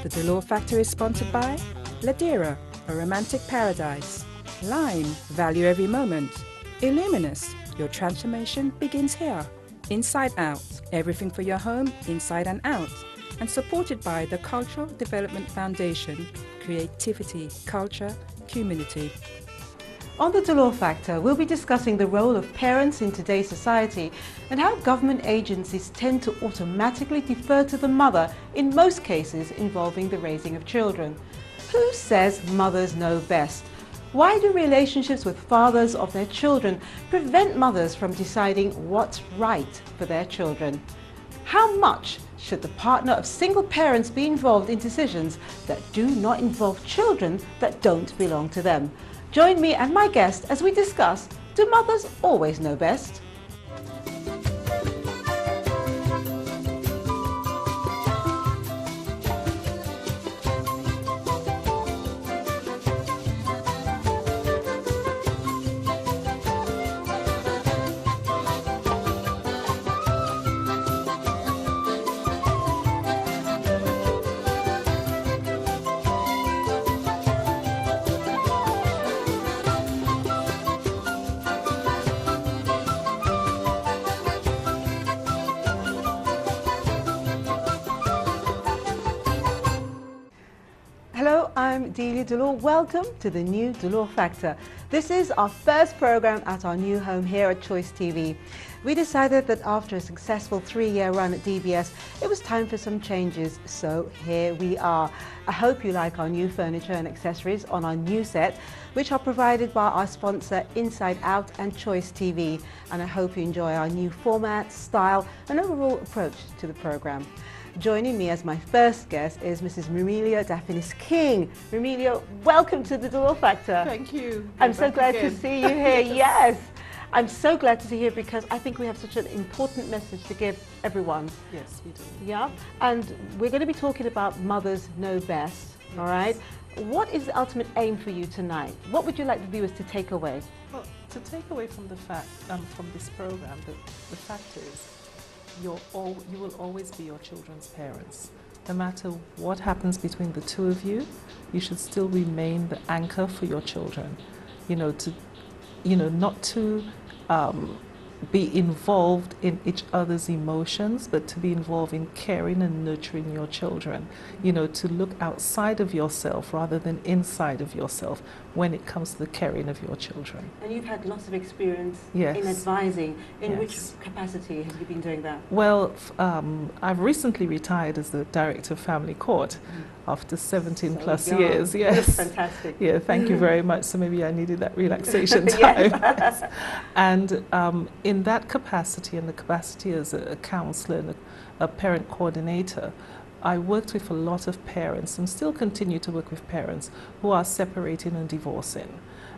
The Dolor Factor is sponsored by Ladera, a romantic paradise. Lime, value every moment. Illuminous, your transformation begins here. Inside Out, everything for your home, inside and out. And supported by the Cultural Development Foundation, Creativity, Culture, Community. On the Dolor Factor, we'll be discussing the role of parents in today's society and how government agencies tend to automatically defer to the mother in most cases involving the raising of children. Who says mothers know best? Why do relationships with fathers of their children prevent mothers from deciding what's right for their children? How much should the partner of single parents be involved in decisions that do not involve children that don't belong to them? Join me and my guest as we discuss, do mothers always know best? Hello, I'm Delia Dolor. Welcome to the new Dolor Factor. This is our first program at our new home here at Choice TV. We decided that after a successful 3-year run at DBS, it was time for some changes, so here we are. I hope you like our new furniture and accessories on our new set, which are provided by our sponsor Inside Out and Choice TV, and I hope you enjoy our new format, style and overall approach to the program. Joining me as my first guest is Mrs. Rumelia Dalphinis-King. Rumelia, welcome to the Dolor Factor. Thank you. I'm so glad to see you here. Yes. I'm so glad to see you here because I think we have such an important message to give everyone. Yes, we do. Yeah. And we're going to be talking about mothers know best. Yes. All right. What is the ultimate aim for you tonight? What would you like the viewers to take away? Well, to take away from the fact from this program, the fact is, you will always be your children's parents. No matter what happens between the two of you, you should still remain the anchor for your children. Not to be involved in each other's emotions, but to be involved in caring and nurturing your children. To look outside of yourself rather than inside of yourself when it comes to the caring of your children. And you've had lots of experience Yes. in advising. In Yes. which capacity have you been doing that? Well, I've recently retired as the Director of Family Court after 17 plus young. years. Yes. That's fantastic. Yeah, thank you very much. So maybe I needed that relaxation time. Yes. And in that capacity, and the capacity as a counsellor and a parent coordinator, I worked with a lot of parents and still continue to work with parents who are separating and divorcing,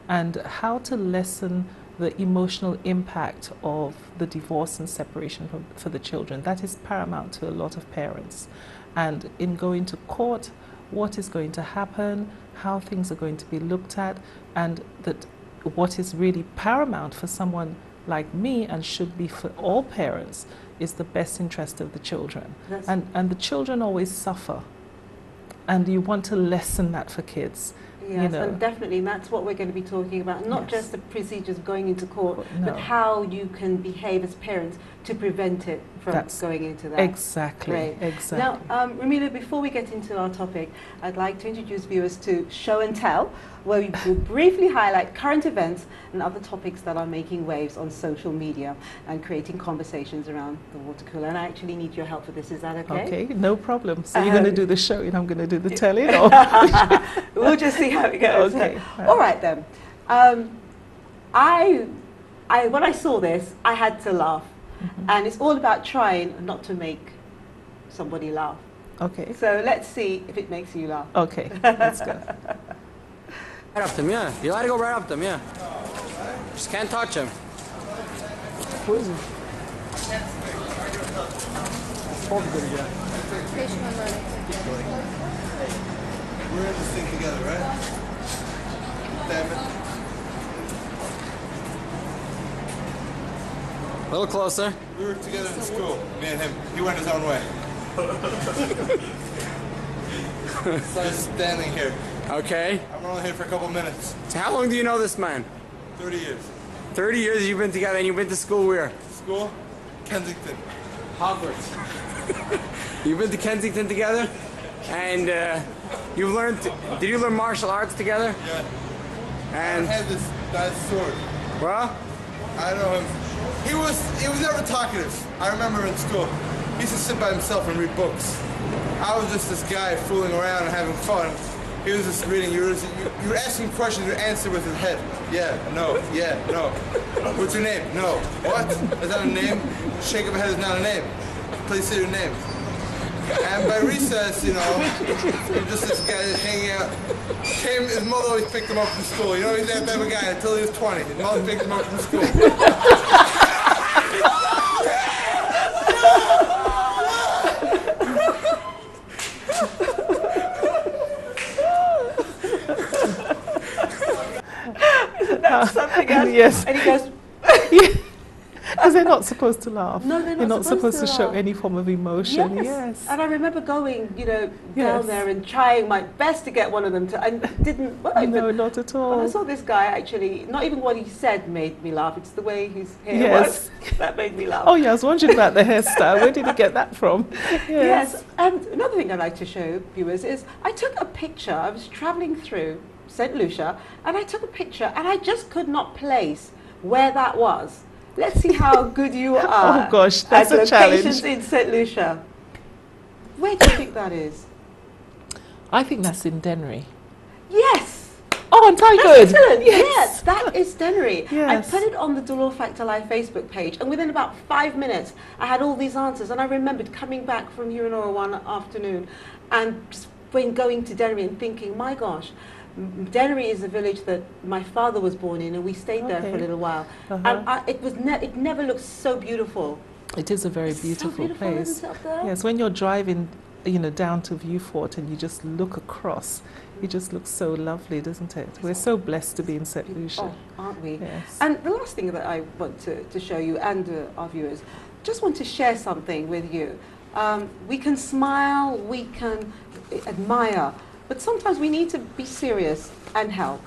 and how to lessen the emotional impact of the divorce and separation for the children. That is paramount to a lot of parents. And in going to court, what is going to happen, how things are going to be looked at, and that what is really paramount for someone like me, and should be for all parents, is the best interest of the children. And the children always suffer, and you want to lessen that for kids. Yes, and definitely that's what we're going to be talking about, not Yes. just the procedures of going into court, No. but how you can behave as parents to prevent it from That's going into that. Exactly, Great. exactly. Now, Rumelia, before we get into our topic, I'd like to introduce viewers to Show and Tell, where we will briefly highlight current events and other topics that are making waves on social media and creating conversations around the water cooler. And I actually need your help for this. Is that okay? Okay, no problem. So you're going to do the show and I'm going to do the telling? Or? We'll just see how it goes. Okay. All right then. When I saw this, I had to laugh. Mm-hmm. And it's all about trying not to make somebody laugh. Okay, So let's see if it makes you laugh. okay, let's go. Right up to him, yeah. You gotta go right up to him, yeah. Just can't touch him. Who is he? Hold it again. We're in this thing together, right? Damn it. A little closer. We were together in school, me and him. He went his own way. So I'm standing here. Okay. I'm only here for a couple minutes. So how long do you know this man? 30 years. 30 years you've been together and you've been to school where? School? Kensington. Hogwarts. You've been to Kensington together? And you've learned, did you learn martial arts together? Yeah. And I had this nice sword. well, I know him. He was never talkative. I remember in school. He used to sit by himself and read books. I was just this guy fooling around and having fun. He was just reading. You were asking questions, you would answer with his head. Yeah, no, What's your name? No. What? Is that a name? Shake of a head is not a name. Please say your name. And by recess, you know, you're just this guy just hanging out. His mother always picked him up from school. You know, he's that type of guy until he was 20. His mother picked him up from school. That's something else. Yes. And he goes, Because they're not supposed to laugh. No, they're You're not not supposed to show laugh. any form of emotion. yes. Yes. And I remember going, you know, Yes. down there and trying my best to get one of them to, and didn't work. No, not at When I all. saw this guy, actually, not even what he said made me laugh. It's the way his hair Yes. was that made me laugh. Oh yeah, I was wondering about the hairstyle. Where did he get that from? Yes, and another thing I'd like to show viewers is I took a picture. I was travelling through St. Lucia, and I took a picture, and I just could not place where that was. Let's see how good you are. Oh gosh, that's at a challenge. locations in St. Lucia. Where do you think that is? I think that's in Dennery. Yes. Oh, aren't I That's good? excellent. Yes. Yes, that is Dennery. Yes. I put it on the Dolor Factor Live Facebook page, and within about 5 minutes, I had all these answers. And I remembered coming back from Uranora one afternoon, and just when going to Dennery and thinking, my gosh, Dennery is a village that my father was born in, and we stayed there for a Okay. little while. Uh-huh. And it never looked so beautiful. It is a very It's beautiful, so beautiful, place. isn't it, up there? Yes, when you're driving, you know, down to Viewfort and you just look across, it just looks so lovely, doesn't it? We're so blessed to be in St. Lucia. Oh, aren't we? Yes. And the last thing that I want to show you and our viewers, just want to share something with you. We can smile, we can admire, but sometimes we need to be serious and help.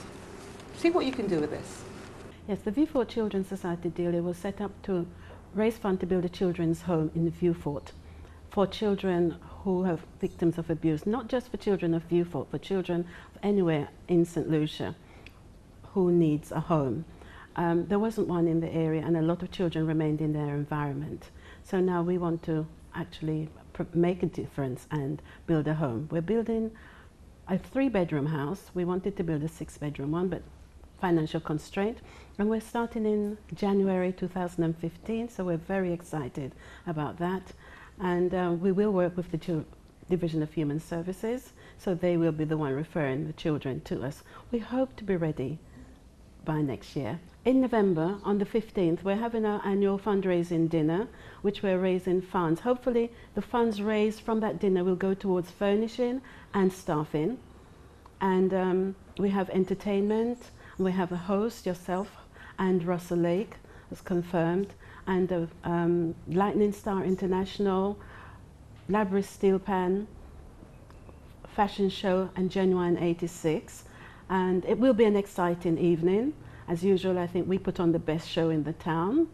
See what you can do with this. Yes, the Viewfort Children's Society, Delia, was set up to raise funds to build a children's home in Viewfort for children who have victims of abuse, not just for children of Viewfort, for children anywhere in St. Lucia who needs a home. There wasn't one in the area, and a lot of children remained in their environment. So now we want to actually make a difference and build a home. We're building a 3-bedroom house. We wanted to build a 6-bedroom one, but financial constraint. And we're starting in January 2015, so we're very excited about that. And we will work with the Division of Human Services, so they will be the one referring the children to us. We hope to be ready by next year. In November, on the 15th, we're having our annual fundraising dinner, which we're raising funds. Hopefully, the funds raised from that dinner will go towards furnishing and staffing. And we have entertainment. We have a host, yourself, and Russell Lake, as confirmed, and Lightning Star International, Labyrinth Steel Pan, fashion show, and Genuine 86. And it will be an exciting evening. As usual, I think we put on the best show in the town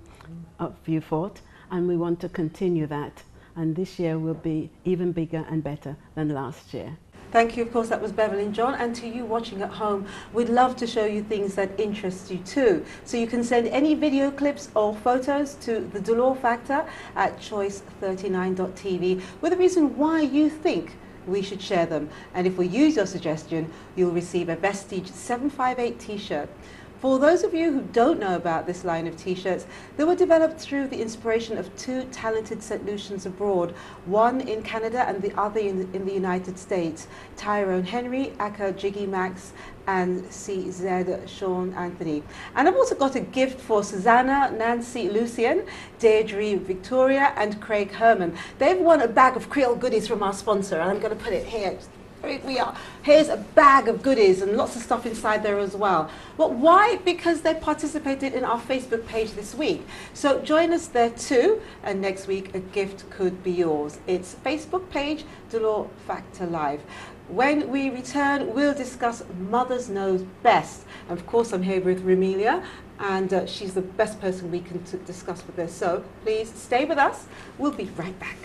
of Viewfort, and we want to continue that. And this year will be even bigger and better than last year. Thank you. Of course, that was Beverly and John. And to you watching at home, we'd love to show you things that interest you too. So you can send any video clips or photos to the Dolor Factor at choice39.tv with a reason why you think we should share them. And if we use your suggestion, you'll receive a Vestige 758 t-shirt. For those of you who don't know about this line of t-shirts, they were developed through the inspiration of 2 talented St. Lucians abroad, one in Canada and the other in the United States, Tyrone Henry, aka Jiggy Max, and CZ Sean Anthony. And I've also got a gift for Susanna, Nancy Lucian, Deirdre Victoria, and Craig Herman. They've won a bag of Creole goodies from our sponsor, and I'm going to put it here. Here we are. Here's a bag of goodies and lots of stuff inside there as well. Well, why? Because they participated in our Facebook page this week. So join us there too, and next week a gift could be yours. It's Facebook page, Dolor Factor Live. When we return, we'll discuss Mothers Knows Best. And of course, I'm here with Rumelia, and she's the best person we can discuss with this. So please stay with us. We'll be right back.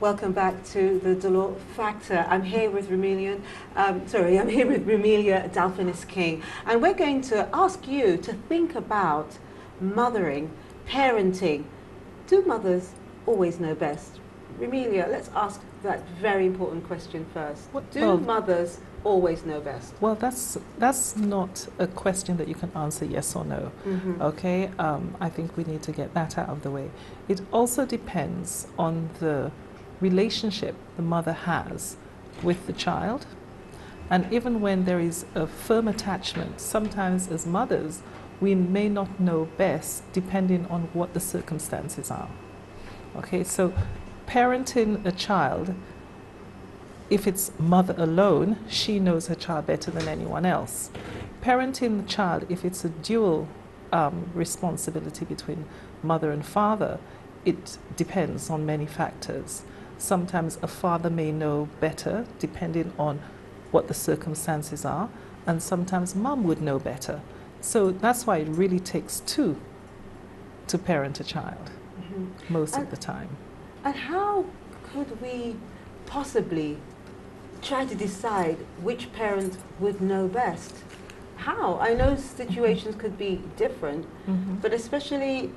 Welcome back to the Dolor Factor. I'm here with Rumelia Dalphinis-King, and we're going to ask you to think about mothering, parenting. Do mothers always know best? Rumelia, let's ask that very important question first. Do mothers always know best? Well, that's not a question that you can answer yes or no. Okay, I think we need to get that out of the way. It also depends on the relationship the mother has with the child, and even when there is a firm attachment, sometimes as mothers we may not know best depending on what the circumstances are. Okay, so parenting a child, if it's mother alone, she knows her child better than anyone else. Parenting the child, if it's a dual responsibility between mother and father, it depends on many factors. Sometimes a father may know better depending on what the circumstances are, and sometimes mum would know better. So that's why it really takes two to parent a child most of the time. And how could we possibly try to decide which parent would know best? How? I know situations could be different, but especially,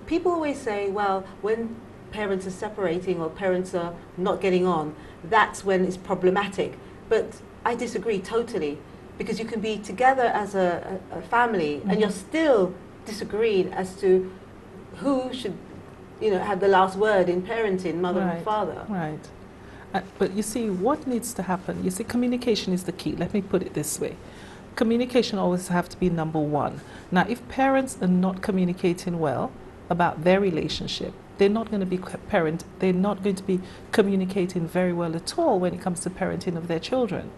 people always say, well, when parents are separating or parents are not getting on, that's when it's problematic. But I disagree totally, because you can be together as a family and you're still disagreed as to who should, have the last word in parenting, mother and father. Right. But you see, what needs to happen, you see, communication is the key. Let me put it this way. Communication always has to be number one. Now, if parents are not communicating well about their relationship, they're not going to be they're not going to be communicating very well at all when it comes to parenting of their children.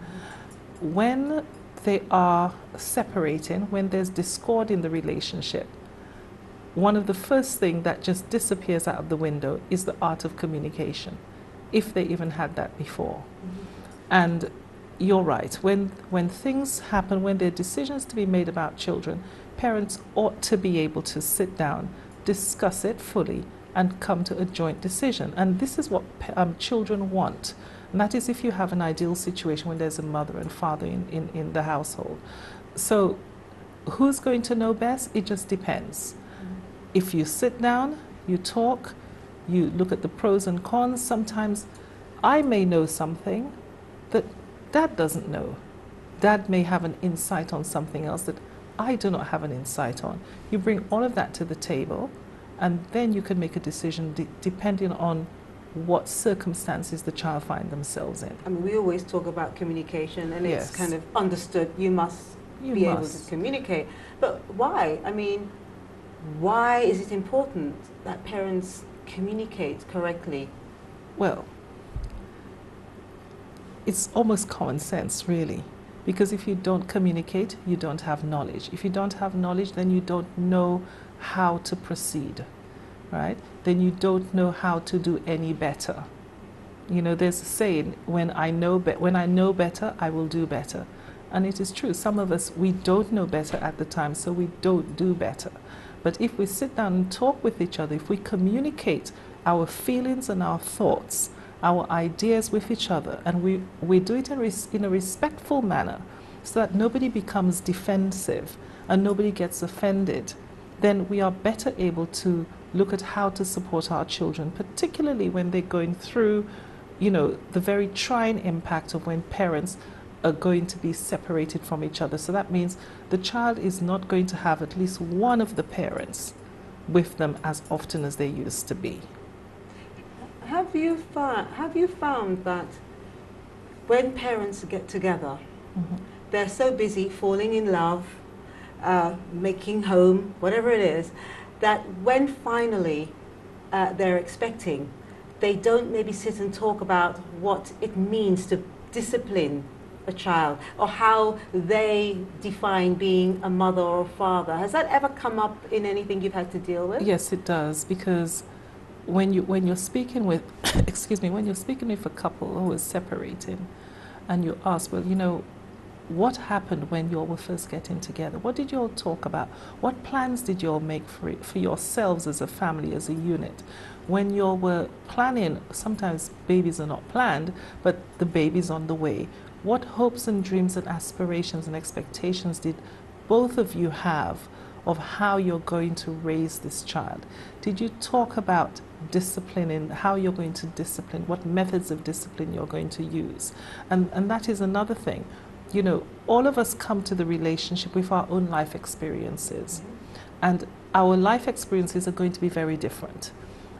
When they are separating, when there's discord in the relationship, one of the first things that just disappears out of the window is the art of communication, if they even had that before. And you're right, when things happen, when there are decisions to be made about children, parents ought to be able to sit down, discuss it fully, and come to a joint decision. And this is what children want. And that is if you have an ideal situation when there's a mother and father in the household. So who's going to know best? It just depends. If you sit down, you talk, you look at the pros and cons. Sometimes I may know something that Dad doesn't know. Dad may have an insight on something else that I do not have an insight on. You bring all of that to the table, and then you can make a decision depending on what circumstances the child find themselves in. I mean, we always talk about communication, and it's kind of understood. You must be able to communicate. But why? I mean, why is it important that parents communicate correctly? Well, it's almost common sense, really. Because if you don't communicate, you don't have knowledge. If you don't have knowledge, then you don't know how to proceed, right? Then you don't know how to do any better. There's a saying, when I know better, I will do better. And it is true. Some of us, we don't know better at the time, so we don't do better. But if we sit down and talk with each other, if we communicate our feelings and our thoughts, our ideas with each other, and we do it in a respectful manner so that nobody becomes defensive and nobody gets offended, then we are better able to look at how to support our children, particularly when they're going through, the very trying impact of when parents are going to be separated from each other. So that means the child is not going to have at least one of the parents with them as often as they used to be. Have you found that when parents get together, they're so busy falling in love, making home, whatever it is, that when finally they're expecting, they don't maybe sit and talk about what it means to discipline a child, or how they define being a mother or a father. Has that ever come up in anything you've had to deal with? Yes, it does, because when you're speaking with, excuse me, when you're speaking with a couple who is separating, and you ask, well, you know, what happened when you all were first getting together? What did you all talk about? What plans did you all make for yourselves as a family, as a unit? When you all were planning, sometimes babies are not planned, but the baby's on the way. What hopes and dreams and aspirations and expectations did both of you have of how you're going to raise this child? Did you talk about disciplining, how you're going to discipline, what methods of discipline you're going to use? And that is another thing. You know, all of us come to the relationship with our own life experiences, and our life experiences are going to be very different.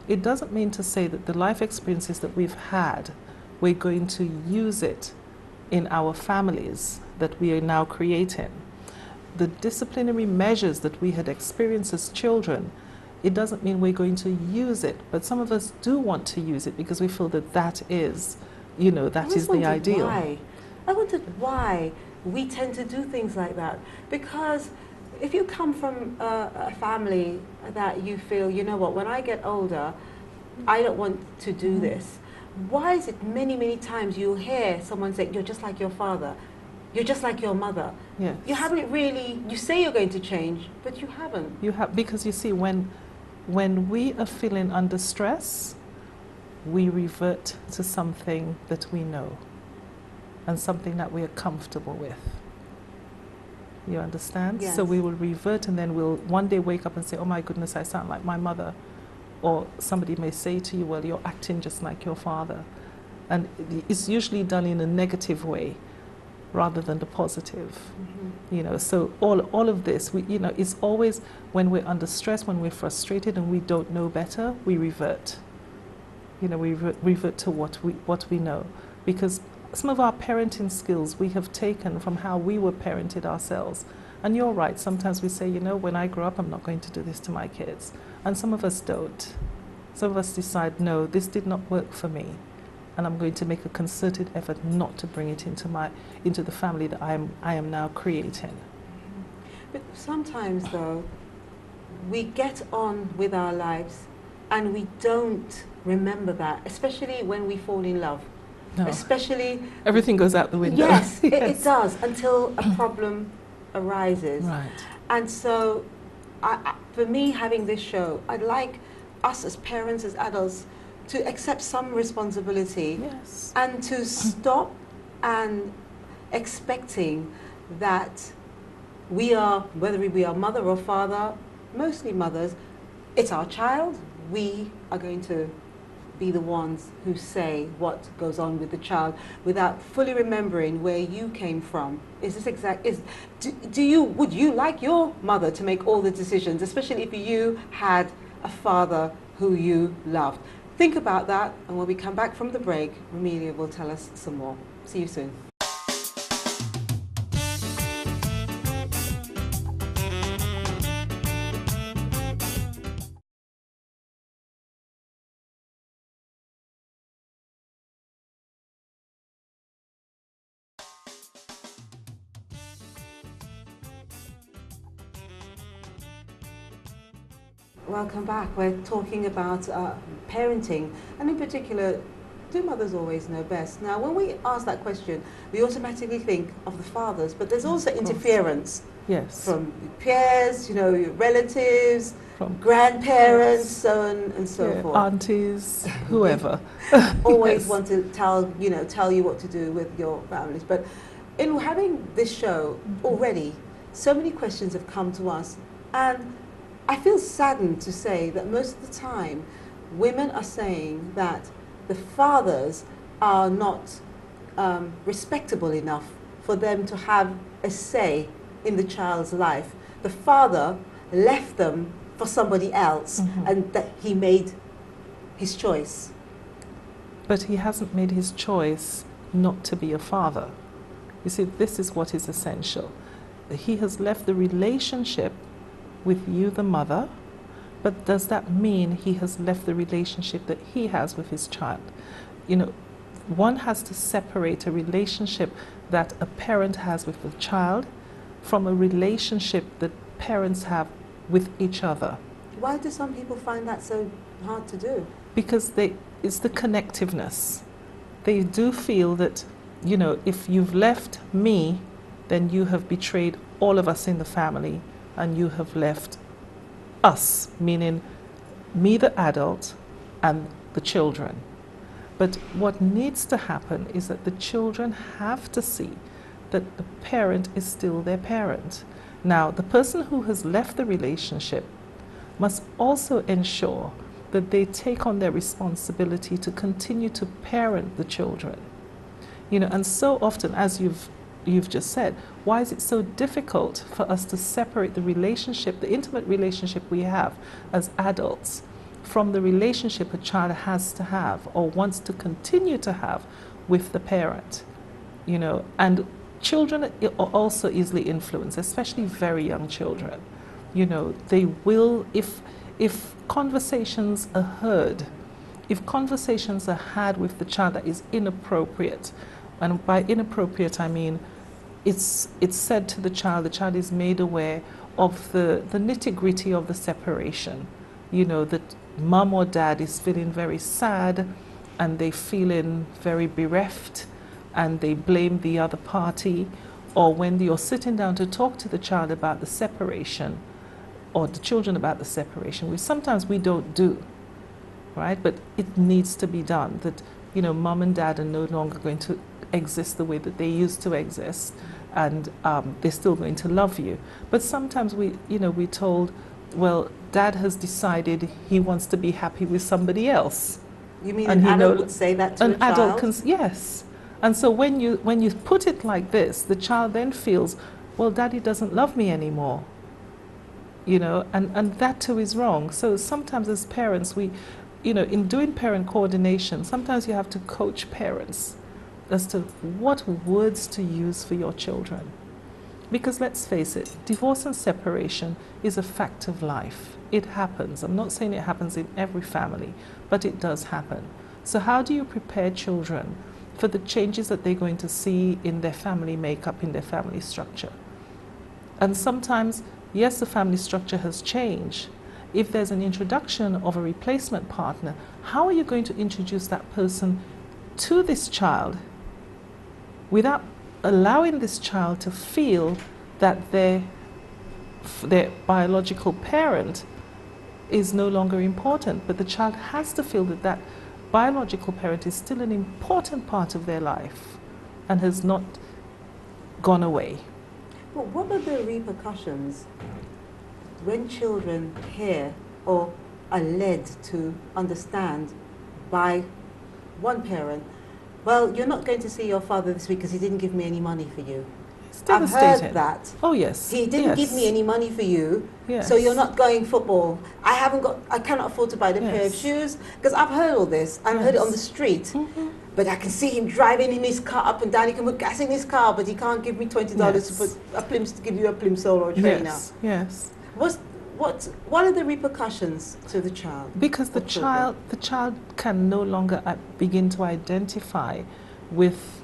It doesn't mean to say that the life experiences that we've had, we're going to use it in our families that we are now creating. The disciplinary measures that we had experienced as children, it doesn't mean we're going to use it, but some of us do want to use it because we feel that that is, you know, that is the ideal. Why? I wondered why we tend to do things like that. Because if you come from a family that you feel, you know what, when I get older, I don't want to do this. Why is it many, many times you'll hear someone say, you're just like your father, you're just like your mother. Yes. You haven't really, you say you're going to change, but you haven't. You have, because you see, when we are feeling under stress, we revert to something that we know and something that we are comfortable with. You understand? Yes. So we will revert, and then we'll one day wake up and say, oh my goodness, I sound like my mother. Or somebody may say to you, well, you're acting just like your father. And it's usually done in a negative way rather than the positive. You know, so all of this, you know, it's always when we're under stress, when we're frustrated and we don't know better, we revert. You know, we revert to what we know. Because some of our parenting skills we have taken from how we were parented ourselves. And you're right, sometimes we say, you know, when I grow up, I'm not going to do this to my kids. And some of us don't. Some of us decide, no, this did not work for me, and I'm going to make a concerted effort not to bring it into the family that I am now creating. But sometimes, though, we get on with our lives and we don't remember that, especially when we fall in love. No. Especially... Everything goes out the window. Yes, Yes. It does, until a problem arises. Right. And so, for me, having this show, I'd like us as parents, as adults, to accept some responsibility. Yes. And to stop and expecting that we are, whether we are mother or father, mostly mothers, it's our child. We are going to be the ones who say what goes on with the child without fully remembering where you came from. Is this would you like your mother to make all the decisions, especially if you had a father who you loved? Think about that, and when we come back from the break, Rumelia will tell us some more. See you soon. Welcome back. We're talking about parenting, and in particular, do mothers always know best? Now, when we ask that question, we automatically think of the fathers, but there's also interference. Yes. From peers, you know, your relatives, From grandparents, so on and so forth. Aunties, whoever. Always Yes. want to tell you what to do with your families. But in having this show already, so many questions have come to us, and I feel saddened to say that most of the time, women are saying that the fathers are not respectable enough for them to have a say in the child's life. The father left them for somebody else, and that he made his choice. But he hasn't made his choice not to be a father. You see, this is what is essential. He has left the relationship with you, the mother, But does that mean he has left the relationship that he has with his child? You know, one has to separate a relationship that a parent has with the child from a relationship that parents have with each other. Why do some people find that so hard to do? Because it's the connectiveness. They do feel that, you know, if you've left me, then you have betrayed all of us in the family, and you have left us, meaning me, the adult, and the children. But what needs to happen is that the children have to see that the parent is still their parent. Now, the person who has left the relationship must also ensure that they take on their responsibility to continue to parent the children. You know, and so often, as you've just said, why is it so difficult for us to separate the relationship, the intimate relationship we have as adults, from the relationship a child has to have or wants to continue to have with the parent? You know, and children are also easily influenced, especially very young children. You know, they will, if conversations are heard, if conversations are had with the child that is inappropriate, and by inappropriate I mean it's said to the child is made aware of the nitty-gritty of the separation. You know, that mum or dad is feeling very sad and they feeling very bereft and they blame the other party, or when you're sitting down to talk to the child about the separation, or the children about the separation, which sometimes we don't do, right? But it needs to be done, that, you know, mum and dad are no longer going to exist the way that they used to exist, and they're still going to love you. But sometimes we're told, well, dad has decided he wants to be happy with somebody else. You mean an adult would say that to a child? An adult can, yes. And so when you put it like this, the child then feels, well, daddy doesn't love me anymore. You know, and that too is wrong. So sometimes as parents, we, you know, in doing parent coordination, sometimes you have to coach parents as to what words to use for your children. Because let's face it, divorce and separation is a fact of life. It happens. I'm not saying it happens in every family, but it does happen. So how do you prepare children for the changes that they're going to see in their family makeup, in their family structure? And sometimes, yes, the family structure has changed. If there's an introduction of a replacement partner, how are you going to introduce that person to this child without allowing this child to feel that their biological parent is no longer important, but the child has to feel that that biological parent is still an important part of their life and has not gone away. But what are the repercussions when children hear or are led to understand by one parent, well, you're not going to see your father this week because he didn't give me any money for you. It's I've devastating. heard that. Oh yes. He didn't give me any money for you, Yes. so you're not going football. I cannot afford to buy the pair of Yes. shoes, because I've heard all this. I've heard it on the street. Mm-hmm. But I can see him driving in his car up and down. He can put gas in his car, but he can't give me $20 Yes. to put a to give you a plimsoll or a trainer. Yes, yes. What are the repercussions to the child? Because the child can no longer begin to identify with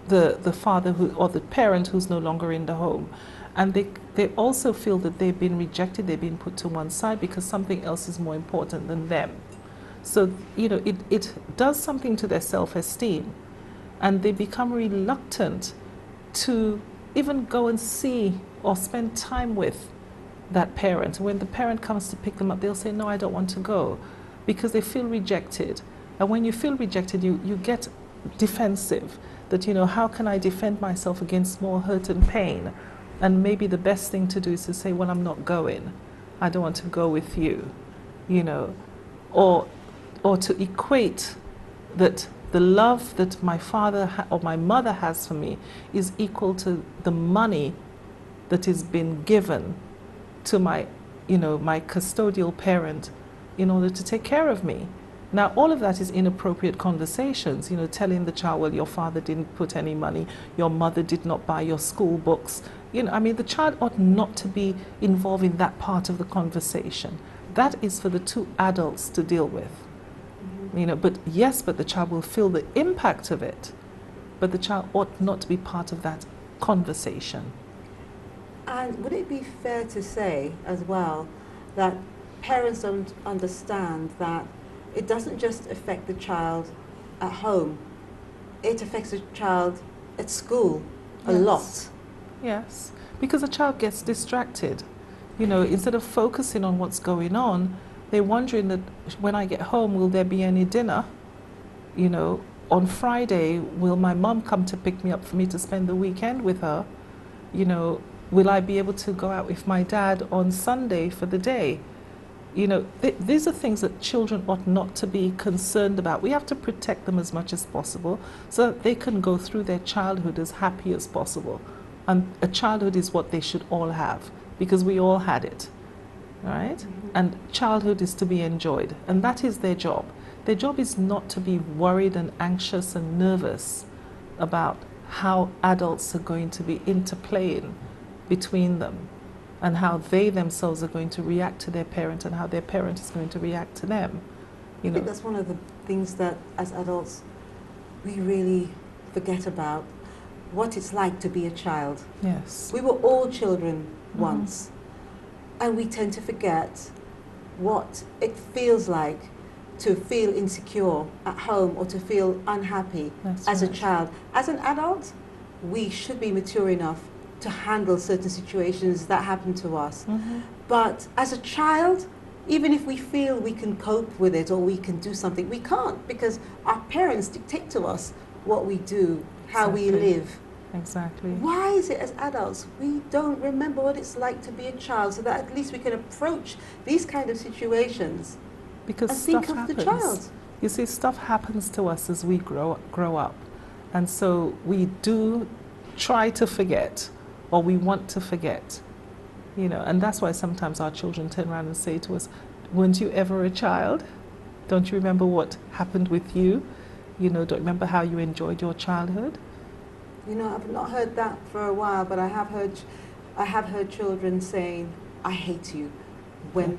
the father or the parent who's no longer in the home. And they also feel that they've been rejected, they've been put to one side because something else is more important than them. So, you know, it does something to their self-esteem, and they become reluctant to even go and see or spend time with that parent. When the parent comes to pick them up, they'll say, no, I don't want to go, because they feel rejected. And when you feel rejected, you get defensive, that, you know, how can I defend myself against more hurt and pain? And maybe the best thing to do is to say, well, I'm not going. I don't want to go with you, you know, or to equate that the love that my father or my mother has for me is equal to the money that is been given to my, you know, my custodial parent in order to take care of me. Now, all of that is inappropriate conversations, you know, telling the child, well, your father didn't put any money, your mother did not buy your school books. You know, I mean, the child ought not to be involved in that part of the conversation. that is for the two adults to deal with. You know, but yes, but the child will feel the impact of it, but the child ought not to be part of that conversation. And would it be fair to say as well that parents don't understand that it doesn't just affect the child at home, it affects the child at school a lot? Yes, because the child gets distracted. You know, instead of focusing on what's going on, they're wondering that when I get home, will there be any dinner? You know, on Friday, will my mom come to pick me up for me to spend the weekend with her? You know, will I be able to go out with my dad on Sunday for the day? You know, these are things that children ought not to be concerned about. We have to protect them as much as possible so that they can go through their childhood as happy as possible. And a childhood is what they should all have, because we all had it, right? And childhood is to be enjoyed, and that is their job. Their job is not to be worried and anxious and nervous about how adults are going to be interplaying between them, and how they themselves are going to react to their parent and how their parent is going to react to them. You know, I think that's one of the things that as adults we really forget about, what it's like to be a child. yes. We were all children once, and we tend to forget what it feels like to feel insecure at home or to feel unhappy That's as a right. child. As an adult, we should be mature enough to handle certain situations that happen to us. But as a child, even if we feel we can cope with it or we can do something, we can't, because our parents dictate to us what we do, how we Exactly. live. Exactly. Why is it as adults we don't remember what it's like to be a child, so that at least we can approach these kind of situations Because and stuff think of happens. the child? You see, stuff happens to us as we grow up. And so we do try to forget, or we want to forget. You know, and that's why sometimes our children turn around and say to us, weren't you ever a child? Don't you remember what happened with you? You know, don't you remember how you enjoyed your childhood? You know, I've not heard that for a while, but I have heard children saying, "I hate you," when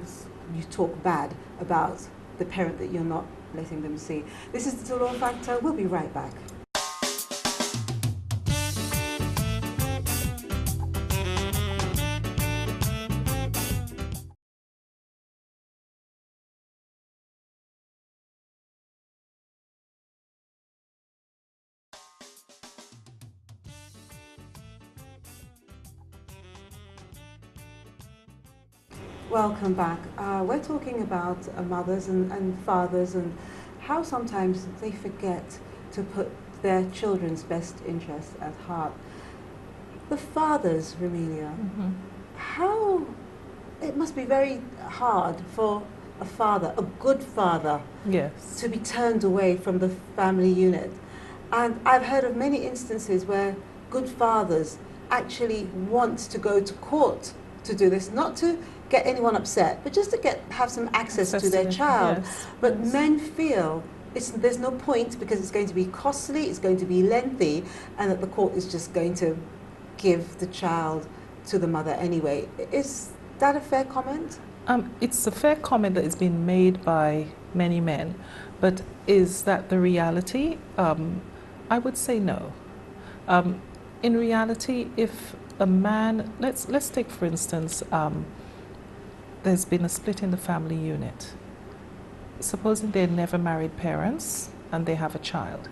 you talk bad about the parent that you're not letting them see. This is the Dolor Factor. We'll be right back. Welcome back. We're talking about mothers and fathers and how sometimes they forget to put their children's best interests at heart. The fathers, Rumelia, how it must be very hard for a father, a good father, Yes. to be turned away from the family unit. And I've heard of many instances where good fathers actually want to go to court to do this, not to get anyone upset, but just to have some access to their child. Yes. But yes. men feel there's no point because it's going to be costly, it's going to be lengthy, and that the court is just going to give the child to the mother anyway. Is that a fair comment? It's a fair comment that has been made by many men, but is that the reality? I would say no. In reality, if a man, let's take for instance, there's been a split in the family unit. Supposing they're never married parents and they have a child,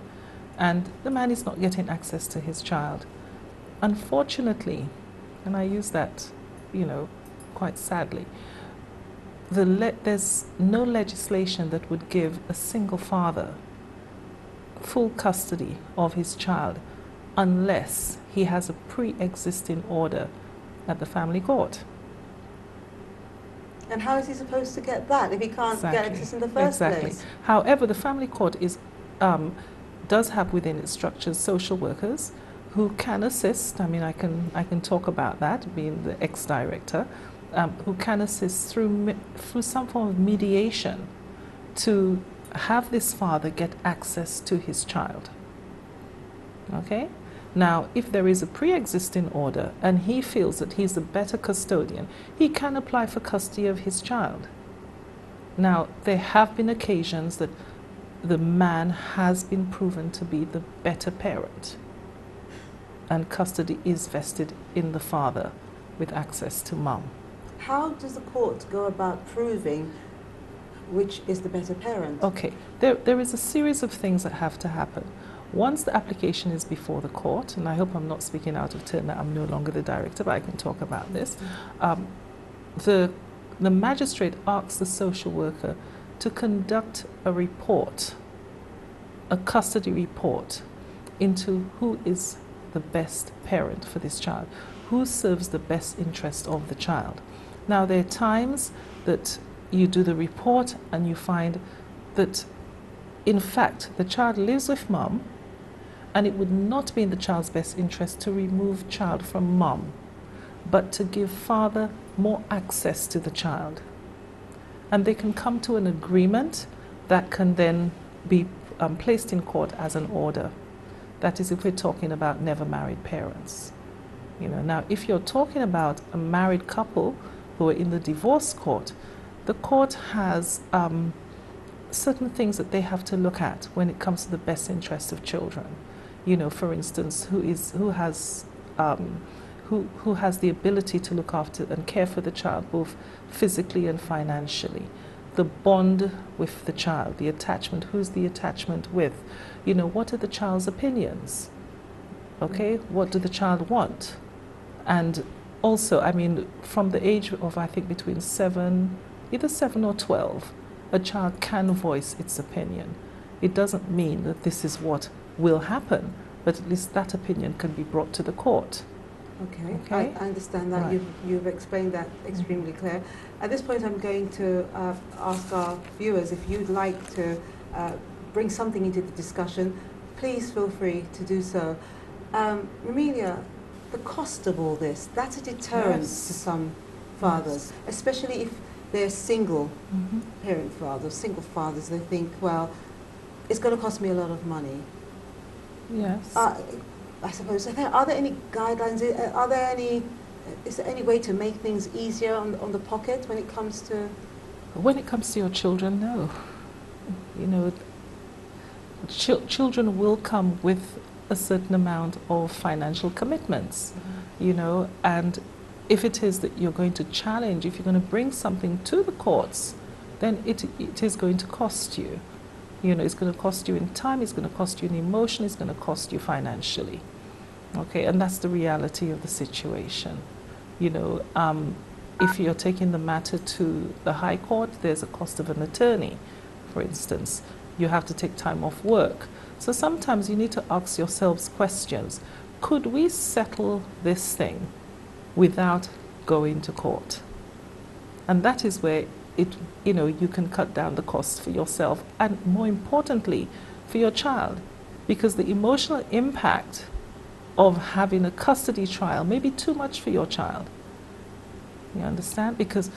and the man is not getting access to his child. Unfortunately, and I use that, you know, quite sadly, there's no legislation that would give a single father full custody of his child unless he has a pre-existing order at the family court. And how is he supposed to get that if he can't get access in the first place? However, the family court does have within its structures social workers who can assist. I mean, I can talk about that, being the ex-director, who can assist through some form of mediation to have this father get access to his child. Okay? Now, if there is a pre-existing order and he feels that he's a better custodian, he can apply for custody of his child. Now, there have been occasions that the man has been proven to be the better parent, and custody is vested in the father with access to mum. How does the court go about proving which is the better parent? Okay, there is a series of things that have to happen. Once the application is before the court, and I hope I'm not speaking out of turn that I'm no longer the director, but I can talk about this, the magistrate asks the social worker to conduct a report, a custody report, into who is the best parent for this child, who serves the best interest of the child. Now, there are times that you do the report and you find that, in fact, the child lives with mum, and it would not be in the child's best interest to remove child from mum, but to give father more access to the child. And they can come to an agreement that can then be placed in court as an order. That is if we're talking about never married parents. Now, if you're talking about a married couple who are in the divorce court, the court has certain things that they have to look at when it comes to the best interest of children. For instance, who has the ability to look after and care for the child, both physically and financially. The bond with the child, the attachment, who's the attachment with? What are the child's opinions? Okay, what do the child want? And also, from the age of, I think, between either 7 or 12, a child can voice its opinion. It doesn't mean that this is what will happen, but at least that opinion can be brought to the court. Okay. I understand that. Right. You've explained that extremely clear. At this point, I'm going to ask our viewers if you'd like to bring something into the discussion. Please feel free to do so. Rumelia, the cost of all this, that's a deterrent to some fathers, especially if they're single parent fathers, single fathers. They think, well, it's going to cost me a lot of money. Yes. I suppose, are there any guidelines, is there any way to make things easier on the pocket when it comes to... When it comes to your children, no. Children will come with a certain amount of financial commitments, and if it is that you're going to challenge, if you're going to bring something to the courts, then it is going to cost you. It's going to cost you in time, it's going to cost you in emotion, it's going to cost you financially. Okay, and that's the reality of the situation. If you're taking the matter to the High Court, there's a cost of an attorney, for instance. You have to take time off work. So sometimes you need to ask yourselves questions. Could we settle this thing without going to court? And that is where you can cut down the cost for yourself and, more importantly, for your child, because the emotional impact of having a custody trial may be too much for your child. You understand? Because,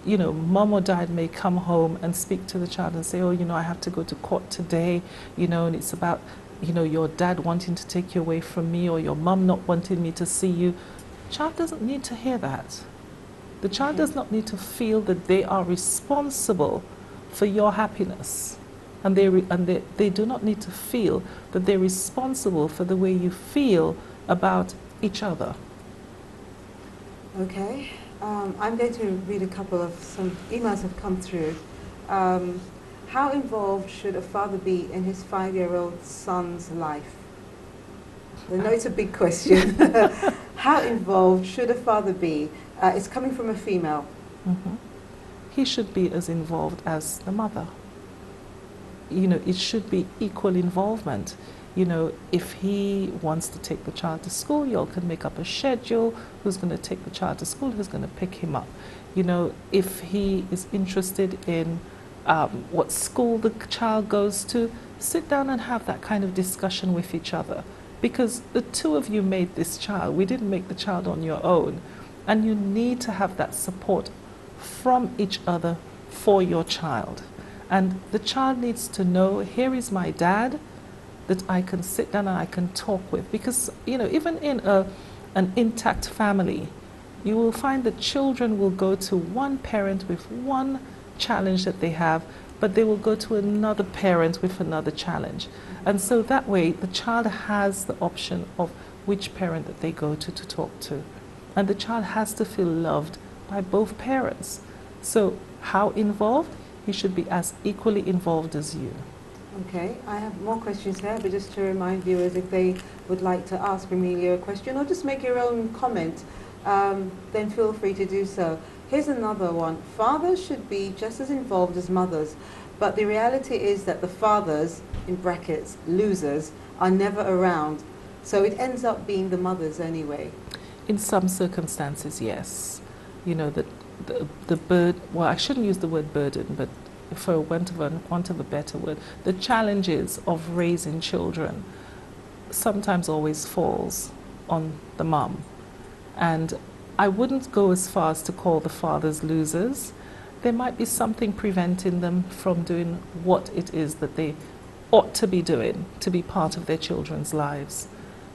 mom or dad may come home and speak to the child and say, oh, I have to go to court today, and it's about, your dad wanting to take you away from me, or your mom not wanting me to see you. The child doesn't need to hear that. The child does not need to feel that they are responsible for your happiness. And they do not need to feel that they're responsible for the way you feel about each other. Okay. I'm going to read some emails have come through. How involved should a father be in his 5-year-old son's life? I know it's a big question. How involved should a father be? It's coming from a female. He should be as involved as the mother. It should be equal involvement. If he wants to take the child to school, you all can make up a schedule. Who's going to take the child to school? Who's going to pick him up? If he is interested in what school the child goes to, sit down and have that kind of discussion with each other. Because the two of you made this child. We didn't make the child on your own. And you need to have that support from each other for your child. And the child needs to know, here is my dad that I can sit down and I can talk with. Because, even in an intact family, you will find that children will go to one parent with one challenge that they have, but they will go to another parent with another challenge. And so that way the child has the option of which parent that they go to talk to. And the child has to feel loved by both parents. So how involved? He should be as equally involved as you. Okay, I have more questions here, but just to remind viewers, if they would like to ask Rumelia a question or just make your own comment, then feel free to do so. Here's another one. Fathers should be just as involved as mothers, but the reality is that the fathers, in brackets, losers, are never around. So it ends up being the mothers anyway. In some circumstances, yes. You know, the burden, well, I shouldn't use the word burden, but for want of a better word, the challenges of raising children sometimes always falls on the mum. And I wouldn't go as far as to call the fathers losers. There might be something preventing them from doing what it is that they ought to be doing to be part of their children's lives.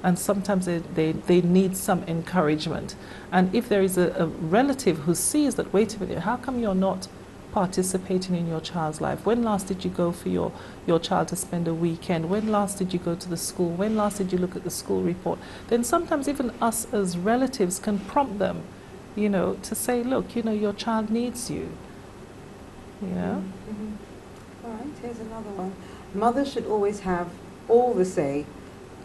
And sometimes they need some encouragement. And if there is a relative who sees that, wait a minute, how come you're not participating in your child's life? When last did you go for your child to spend a weekend? When last did you go to the school? When last did you look at the school report? Then sometimes even us as relatives can prompt them, you know, to say, look, you know, your child needs you. You know? All right, here's another one. Mothers should always have all the say,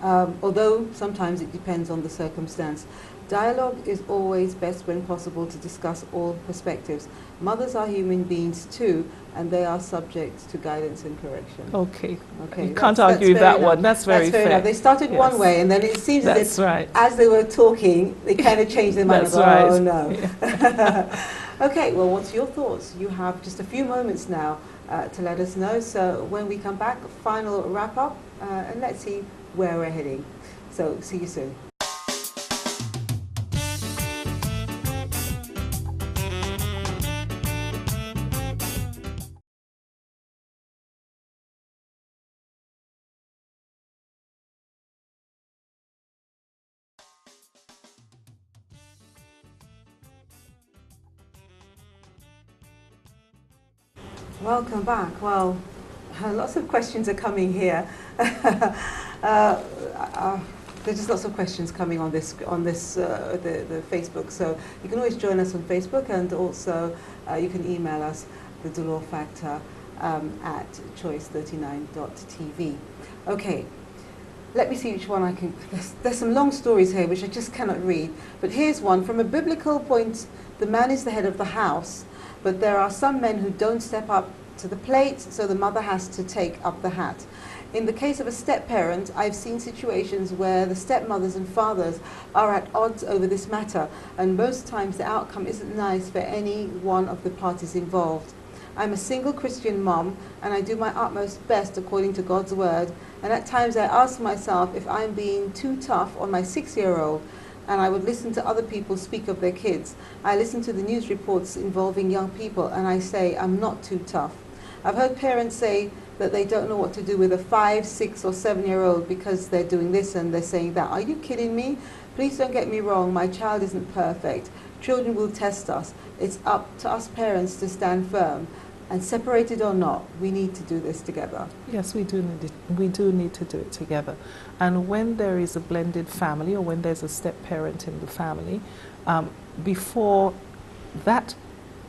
although sometimes it depends on the circumstance. Dialogue is always best when possible to discuss all perspectives. Mothers are human beings too, and they are subject to guidance and correction. Okay. Okay. You can't argue that enough. one. That's very fair. Enough. They started one way, and then it seems that's that as they were talking, they kind of changed their mind. That's right. Oh no. Yeah. Okay. Well, what's your thoughts? You have just a few moments now to let us know. So when we come back, final wrap up, and let's see where we're heading. So see you soon. Welcome back. Well, lots of questions are coming here. There's just lots of questions coming on the Facebook. So you can always join us on Facebook, and also you can email us the Dolor Factor at choice39.tv. Okay. Let me see which one I can. There's some long stories here which I just cannot read. But here's one. From a biblical point, the man is the head of the house. But there are some men who don't step up to the plate, so the mother has to take up the hat. In the case of a step-parent, I've seen situations where the stepmothers and fathers are at odds over this matter, and most times the outcome isn't nice for any one of the parties involved. I'm a single Christian mom, and I do my utmost best according to God's word, and at times I ask myself if I'm being too tough on my 6-year-old, and I would listen to other people speak of their kids. I listen to the news reports involving young people, and I say, I'm not too tough. I've heard parents say that they don't know what to do with a 5, 6, or 7-year-old because they're doing this and they're saying that. Are you kidding me? Please don't get me wrong, my child isn't perfect. Children will test us. It's up to us parents to stand firm. And separated or not, we need to do this together. Yes, we do need to do it together. And when there is a blended family, or when there's a step-parent in the family, before that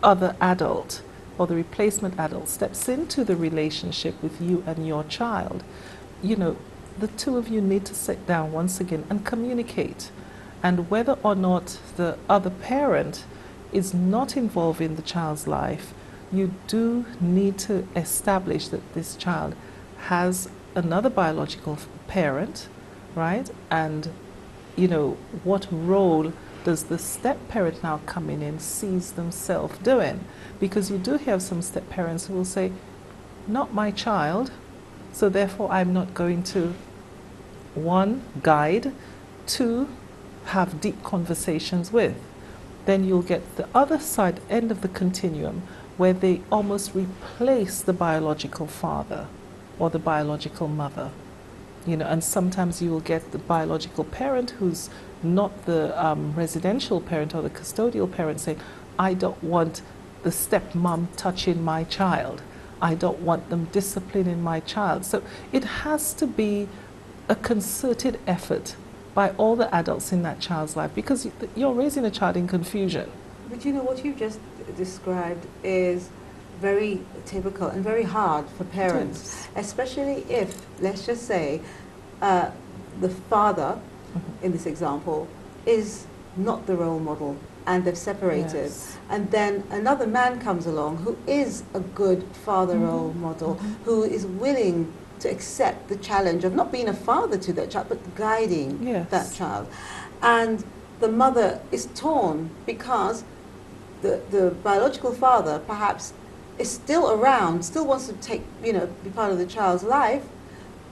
other adult or the replacement adult steps into the relationship with you and your child, you know, the two of you need to sit down once again and communicate. And whether or not the other parent is not involved in the child's life, you do need to establish that this child has another biological parent, right? And, you know, what role does the step-parent now coming in sees themselves doing? Because you do have some step-parents who will say, not my child, so therefore I'm not going to, 1, guide, 2, have deep conversations with. Then you'll get the other side, end of the continuum, where they almost replace the biological father or the biological mother. You know, and sometimes you will get the biological parent who's not the residential parent or the custodial parent saying, I don't want the stepmom touching my child. I don't want them disciplining my child. So it has to be a concerted effort by all the adults in that child's life, because you're raising a child in confusion. But you know, what you've just described is very typical and very hard for parents, especially if, let's just say, the father, in this example, is not the role model and they've separated. Yes. And then another man comes along who is a good father role model, who is willing to accept the challenge of not being a father to that child, but guiding that child. And the mother is torn because the biological father perhaps is still around, still wants to take, be part of the child's life,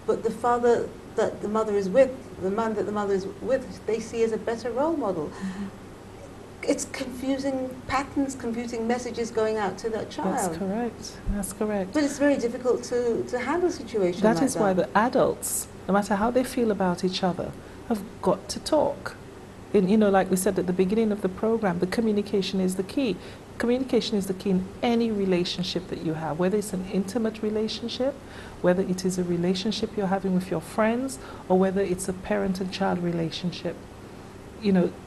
but the father that the mother is with, the man that the mother is with, they see as a better role model. It's confusing patterns, confusing messages going out to that child. That's correct. That's correct. But it's very difficult to handle situations like that. That is why the adults, no matter how they feel about each other, have got to talk. And, like we said at the beginning of the program, the communication is the key. Communication is the key in any relationship that you have, whether it's an intimate relationship, whether it is a relationship you're having with your friends, or whether it's a parent and child relationship.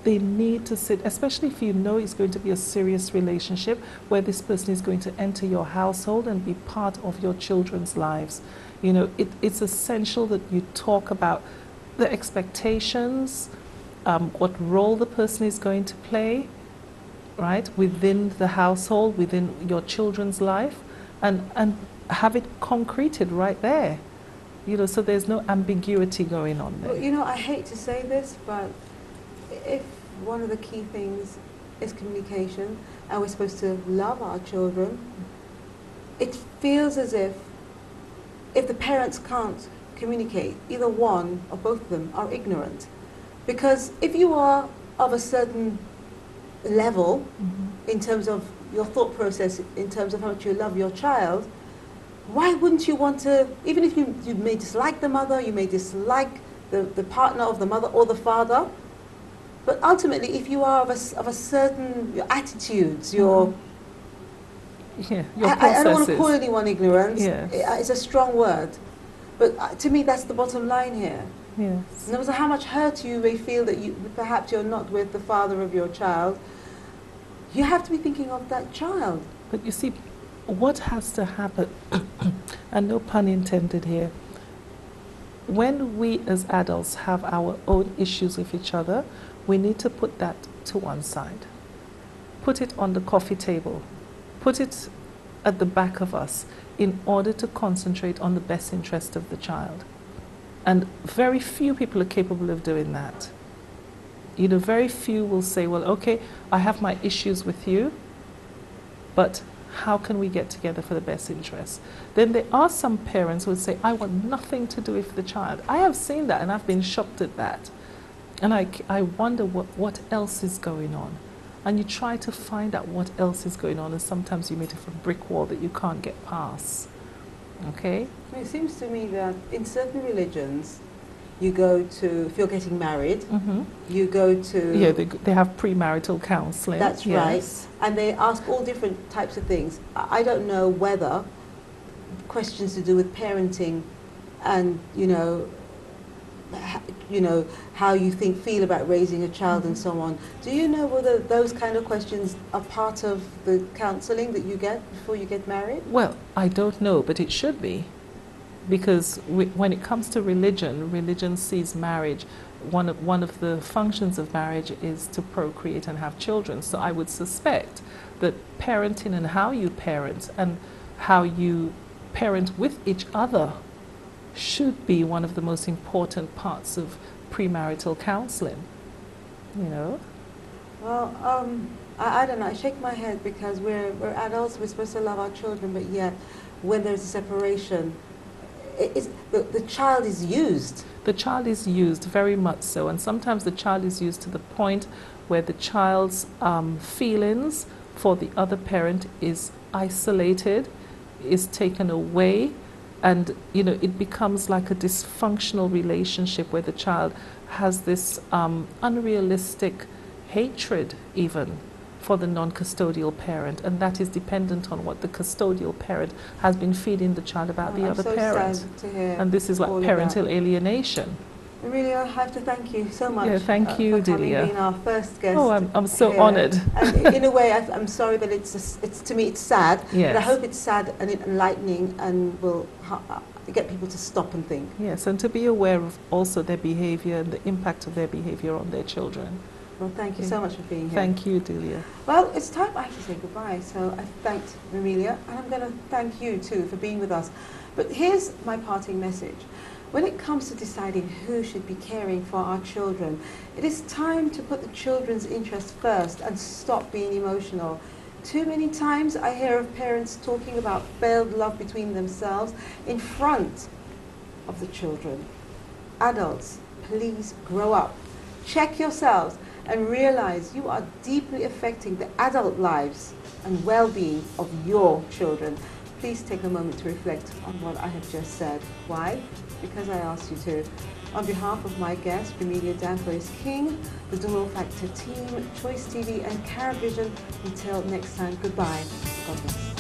They need to sit, especially if you know it's going to be a serious relationship where this person is going to enter your household and be part of your children's lives. It's essential that you talk about the expectations, what role the person is going to play, right, within the household, within your children's life, and have it concreted right there. So there's no ambiguity going on there. Well, I hate to say this, but if one of the key things is communication, and we're supposed to love our children, it feels as if the parents can't communicate, either one or both of them are ignorant. Because if you are of a certain level in terms of your thought process, in terms of how much you love your child, why wouldn't you want to, even if you may dislike the mother, you may dislike the partner of the mother or the father, but ultimately, if you are of a certain, your attitudes, your processes. I don't want to call anyone ignorant. Yes. It's a strong word. But to me, that's the bottom line here. Yes. No matter how much hurt you may feel that perhaps you're not with the father of your child, you have to be thinking of that child. But you see, what has to happen, and no pun intended here, when we as adults have our own issues with each other, we need to put that to one side. Put it on the coffee table. Put it at the back of us in order to concentrate on the best interest of the child. And very few people are capable of doing that. Very few will say, well, okay, I have my issues with you, but how can we get together for the best interest? Then there are some parents who would say, I want nothing to do with the child. I have seen that and I've been shocked at that. And I wonder what else is going on. And you try to find out what else is going on, and sometimes you meet a brick wall that you can't get past. Okay? It seems to me that in certain religions, you go to, if you're getting married, you go to... Yeah, they have premarital counselling. That's right. And they ask all different types of things. I don't know whether questions to do with parenting and, how you feel about raising a child and so on. Do you know whether those kind of questions are part of the counselling that you get before you get married? Well, I don't know, but it should be. Because when it comes to religion sees marriage, one of the functions of marriage is to procreate and have children. So I would suspect that parenting and how you parent and how you parent with each other should be one of the most important parts of premarital counselling. Well, I don't know. I shake my head because we're adults. We're supposed to love our children, but yet when there's a separation, the child is used. The child is used, very much so, and sometimes the child is used to the point where the child's feelings for the other parent is isolated, is taken away, and it becomes like a dysfunctional relationship where the child has this unrealistic hatred even for the non-custodial parent, and that is dependent on what the custodial parent has been feeding the child about the other parent. Sad to hear And this is all like of parental that. alienation. Really, I have to thank you so much. Yeah, thank you, for Delia. having been our first guest. Oh, I'm so here. honoured. And in a way, I'm sorry that it's to me it's sad, Yes. but I hope it's sad and enlightening and will get people to stop and think. Yes, and to be aware of also their behaviour and the impact of their behaviour on their children. Well, thank you so much for being here. Thank you, Delia. Well, it's time I have to say goodbye. So I thanked Rumelia, and I'm going to thank you too for being with us. But here's my parting message. When it comes to deciding who should be caring for our children, it is time to put the children's interests first and stop being emotional. Too many times I hear of parents talking about failed love between themselves in front of the children. Adults, please grow up. Check yourselves and realize you are deeply affecting the adult lives and well-being of your children. Please take a moment to reflect on what I have just said. Why? Because I asked you to. On behalf of my guest, Rumelia Dalphinis-King, the Dolor Factor team, Choice TV and Caravision, until next time, goodbye. God bless.